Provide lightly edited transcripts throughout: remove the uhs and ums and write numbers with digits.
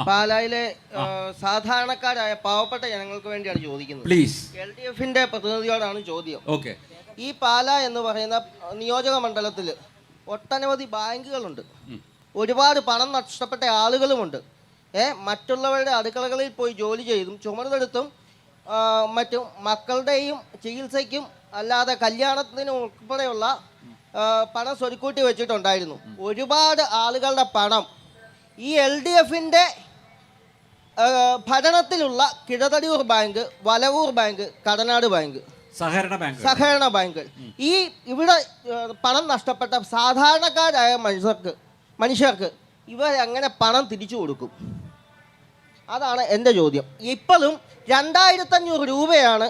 പാലായിലെ സാധാരണക്കാരായ പാവപ്പെട്ട ജനങ്ങൾക്ക് വേണ്ടിയാണ് ചോദിക്കുന്നത്. പ്ലീസ്. LDFന്റെ പ്രതിനിധിയോടാണ് ചോദ്യം. ഓക്കെ. ഈ പാല എന്ന് പറയുന്ന നിയോജക മണ്ഡലത്തിൽ ഒട്ടനവധി ബാങ്കുകളുണ്ട്, ഒരുപാട് പണം നഷ്ടപ്പെട്ട ആളുകളുമുണ്ട്. മറ്റുള്ളവരുടെ അടുക്കളകളിൽ പോയി ജോലി ചെയ്തും ചുമടെടുത്തും മറ്റും മക്കളുടെയും ചികിത്സയ്ക്കും അല്ലാതെ കല്യാണത്തിനും ഉൾപ്പെടെയുള്ള പണം സ്വരുക്കൂട്ടി വെച്ചിട്ടുണ്ടായിരുന്നു. ഒരുപാട് ആളുകളുടെ പണം ഈ LDFന്റെ ഭരണത്തിലുള്ള Kizhathadiyoor bank, Valavoor bank, Kadanad bank, സഹകരണ ബാങ്ക്, ഈ ഇവിടെ പണം നഷ്ടപ്പെട്ട സാധാരണക്കാരായ മനുഷ്യർക്ക് ഇവർ എങ്ങനെ പണം തിരിച്ചു കൊടുക്കും? അതാണ് എൻ്റെ ചോദ്യം. ഇപ്പോഴും 2500 രൂപയാണ്,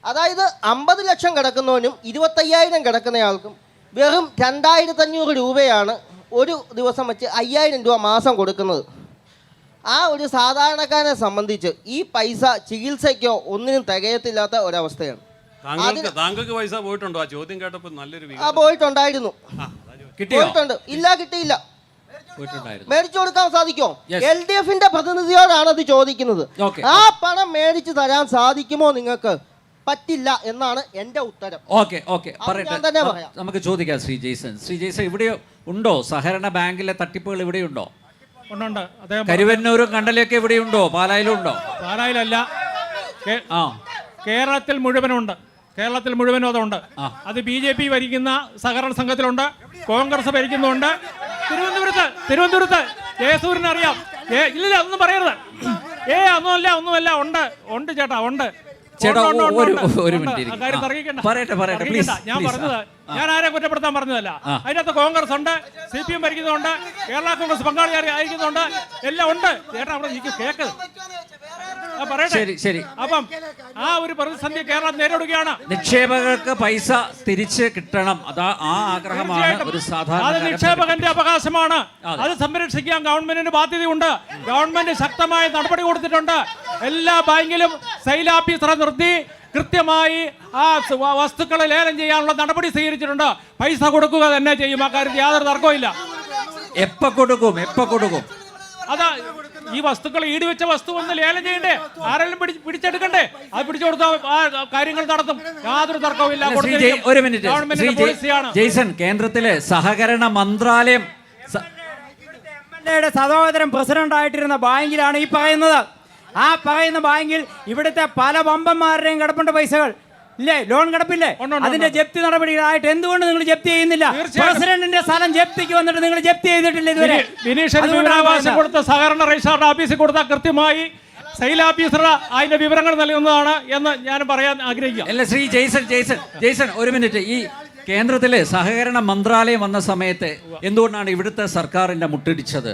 അതായത് 50 ലക്ഷം കിടക്കുന്നവനും 25,000 കിടക്കുന്നയാൾക്കും വെറും 2500 രൂപയാണ് ഒരു ദിവസം വെച്ച് 5000 രൂപ മാസം കൊടുക്കുന്നത്. ആ ഒരു സാധാരണക്കാരനെ സംബന്ധിച്ച് ഈ പൈസ ചികിത്സയ്ക്കോ ഒന്നിനും തികയത്തില്ലാത്ത ഒരവസ്ഥയാണ്. താങ്കൾക്ക് പൈസ പോയിട്ടുണ്ടോ? ആ ചോദ്യം കേട്ടപ്പോൾ നല്ലൊരു പോയിട്ടുണ്ടായിരുന്നു. പോയിട്ടുണ്ട്. ഇല്ല, കിട്ടിയില്ല. മേടിച്ചു കൊടുക്കാൻ സാധിക്കുമോ? LDFന്റെ പ്രതിനിധിയോടാണ് അത് ചോദിക്കുന്നത്. ആ പണം മേടിച്ചു തരാൻ സാധിക്കുമോ നിങ്ങൾക്ക്? പറ്റില്ല എന്നാണ് എന്റെ ഉത്തരം. ഓക്കെ, നമുക്ക് ചോദിക്കാം. ശ്രീ ജെയ്സൺ, ഇവിടെ ഉണ്ടോ സഹകരണ ബാങ്കിലെ തട്ടിപ്പുകൾ? ഇവിടെയുണ്ടോ? ഉണ്ട്. കരുവന്നൂരും കണ്ടലൊക്കെ ഇവിടെയുണ്ടോ? പാലായിലുണ്ടോ? പാലായിലല്ല, കേരളത്തിൽ മുഴുവനുണ്ട്. കേരളത്തിൽ മുഴുവനും അതുണ്ട്. അത് BJP ഭരിക്കുന്ന സഹകരണ സംഘത്തിലുണ്ട്, കോൺഗ്രസ് ഭരിക്കുന്നുണ്ട്. തിരുവനന്തപുരത്ത് ജയസൂര്യന് അറിയാം. ഇല്ല, അതൊന്നും പറയരുത്. ഒന്നുമല്ല. ഉണ്ട് ചേട്ടാ, ഉണ്ട്. ഞാൻ പറഞ്ഞത്, ഞാൻ ആരെ കുറ്റപ്പെടുത്താൻ പറഞ്ഞതല്ല. അതിനകത്ത് കോൺഗ്രസ് ഉണ്ട്, CPM ഭരിക്കുന്നുണ്ട്, കേരള കോൺഗ്രസ് പങ്കാളി ആയിരിക്കുന്നുണ്ട്, എല്ലാം ഉണ്ട്. ചേട്ടാ അവിടെ കേക്ക് പറയട്ടെ. അപ്പം ആ ഒരു പ്രതിസന്ധി കേരളം നേരിടുകയാണ്. നിക്ഷേപകർക്ക് പൈസ തിരിച്ച് കിട്ടണം, അതാ ആ ആഗ്രഹമാണ് ഒരു സാധാരണ. അത് നിക്ഷേപകന്റെ അവകാശമാണ്. അത് സംരക്ഷിക്കാൻ ഗവൺമെന്റിന് ബാധ്യതയുണ്ട്. ഗവൺമെന്റ് ശക്തമായ നടപടി കൊടുത്തിട്ടുണ്ട്. എല്ലാ ബാങ്കിലും സെയിൽ ഓഫീസറെ നിർത്തി കൃത്യമായി ആ വസ്തുക്കളെ ലേലം ചെയ്യാനുള്ള നടപടി സ്വീകരിച്ചിട്ടുണ്ട്. പൈസ കൊടുക്കുക തന്നെ ചെയ്യും. ആ കാര്യത്തിൽ യാതൊരു തർക്കവും. എപ്പോ കൊടുക്കും? അതാ ഈ വസ്തുക്കൾ ഈടുവെച്ച വസ്തു ഒന്ന് ലേലം ചെയ്യണ്ടേ? ആരെങ്കിലും പിടിച്ചെടുക്കണ്ടേ? അത് പിടിച്ചു കൊടുത്താൽ ആ കാര്യങ്ങൾ നടത്തും. യാതൊരു തർക്കവും ഇല്ല. ഒരു മിനിറ്റ് ജെയ്സൺ, കേന്ദ്രത്തിലെ സഹകരണ മന്ത്രാലയം സഹോദരൻ പ്രസിഡന്റ് ആയിട്ടിരുന്ന ബാങ്കിലാണ് ഈ പറയുന്നത്. ആ പറയുന്ന ബാങ്കിൽ ഇവിടുത്തെ പല വമ്പന്മാരുടെയും കിടപ്പുണ്ട് പൈസകൾ. ഇല്ലേ? ലോൺ കിടപ്പില്ലേ? അതിന്റെ ജപ്തി നടപടികളായിട്ട് എന്തുകൊണ്ട് നിങ്ങൾ ജപ്തി ചെയ്യുന്നില്ല? പ്രസിഡന്റിന്റെ സ്ഥലം ജപ്തിക്ക് വന്നിട്ട് നിങ്ങൾ ജപ്തി ചെയ്തിട്ടില്ല ഇതുവരെ. കൊടുത്ത സഹകരണ രജിസ്ട്രാറുടെ ഓഫീസിൽ കൊടുത്ത കൃത്യമായി സെയിൽ ഓഫീസർ അതിന്റെ വിവരങ്ങൾ നൽകുന്നതാണ് എന്ന് ഞാൻ പറയാൻ ആഗ്രഹിക്കാം. അല്ല ശ്രീ ജെയ്സൺ, ഒരു മിനിറ്റ്. ഈ കേന്ദ്രത്തിലെ സഹകരണ മന്ത്രാലയം വന്ന സമയത്ത് എന്തുകൊണ്ടാണ് ഇവിടുത്തെ സർക്കാരിന്റെ മുട്ടിടിച്ചത്?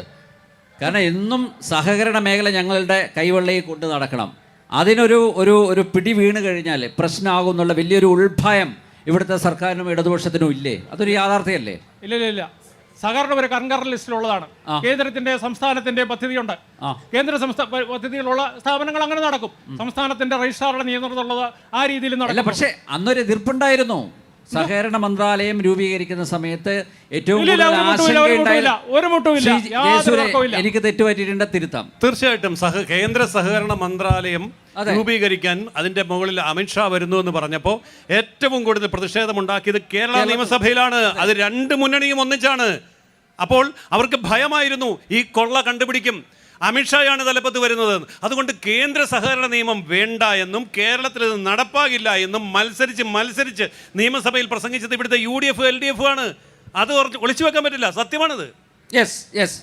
കാരണം എന്നും സഹകരണ മേഖല ഞങ്ങളുടെ കൈവെള്ളയിൽ കൊണ്ട് നടക്കണം. അതിനൊരു ഒരു പിടി വീണ് കഴിഞ്ഞാൽ പ്രശ്നമാകുന്നുള്ള വലിയൊരു ഉൾഭയം ഇവിടുത്തെ സർക്കാരിനും ഇടതുപക്ഷത്തിനും ഇല്ലേ? അതൊരു യാഥാർത്ഥ്യമല്ലേ? ഇല്ല. സഹകരണം ഒരു കൺകറന്റ് ലിസ്റ്റിലുള്ളതാണ്. കേന്ദ്രത്തിന്റെ സംസ്ഥാനത്തിന്റെ പദ്ധതിയുണ്ട്. കേന്ദ്ര പദ്ധതികളുള്ള സ്ഥാപനങ്ങൾ അങ്ങനെ നടക്കും. സംസ്ഥാനത്തിന്റെ രജിസ്ട്രാറുടെ നിയന്ത്രണമുള്ളത് ആ രീതിയിൽ നടക്കും. പക്ഷേ അന്നൊരു എതിർപ്പുണ്ടായിരുന്നു. സഹകരണ മന്ത്രാലയം രൂപീകരിക്കുന്ന സമയത്ത് ഏറ്റവും എനിക്ക് തെറ്റുപറ്റിയിട്ടുണ്ട്, തിരുത്താം. തീർച്ചയായിട്ടും കേന്ദ്ര സഹകരണ മന്ത്രാലയം രൂപീകരിക്കാൻ അതിന്റെ മുകളിൽ അമിത്ഷാ വരുന്നു എന്ന് പറഞ്ഞപ്പോൾ ഏറ്റവും കൂടുതൽ പ്രതിഷേധമുണ്ടാക്കിയത് കേരള നിയമസഭയിലാണ്. അത് രണ്ട് മുന്നണിയും ഒന്നിച്ചാണ്. അപ്പോൾ അവർക്ക് ഭയമായിരുന്നു ഈ കൊള്ള കണ്ടുപിടിക്കും, അമിത്ഷായാണ് തലപ്പത്ത് വരുന്നത്. അതുകൊണ്ട് കേന്ദ്ര സഹകരണ നിയമം വേണ്ട എന്നും കേരളത്തിൽ ഇത് നടപ്പാകില്ല എന്നും മത്സരിച്ച് നിയമസഭയിൽ പ്രസംഗിച്ചത് ഇവിടുത്തെ UDF LDF ആണ്. അത് ഒളിച്ചു വെക്കാൻ പറ്റില്ല, സത്യമാണത്. യെസ്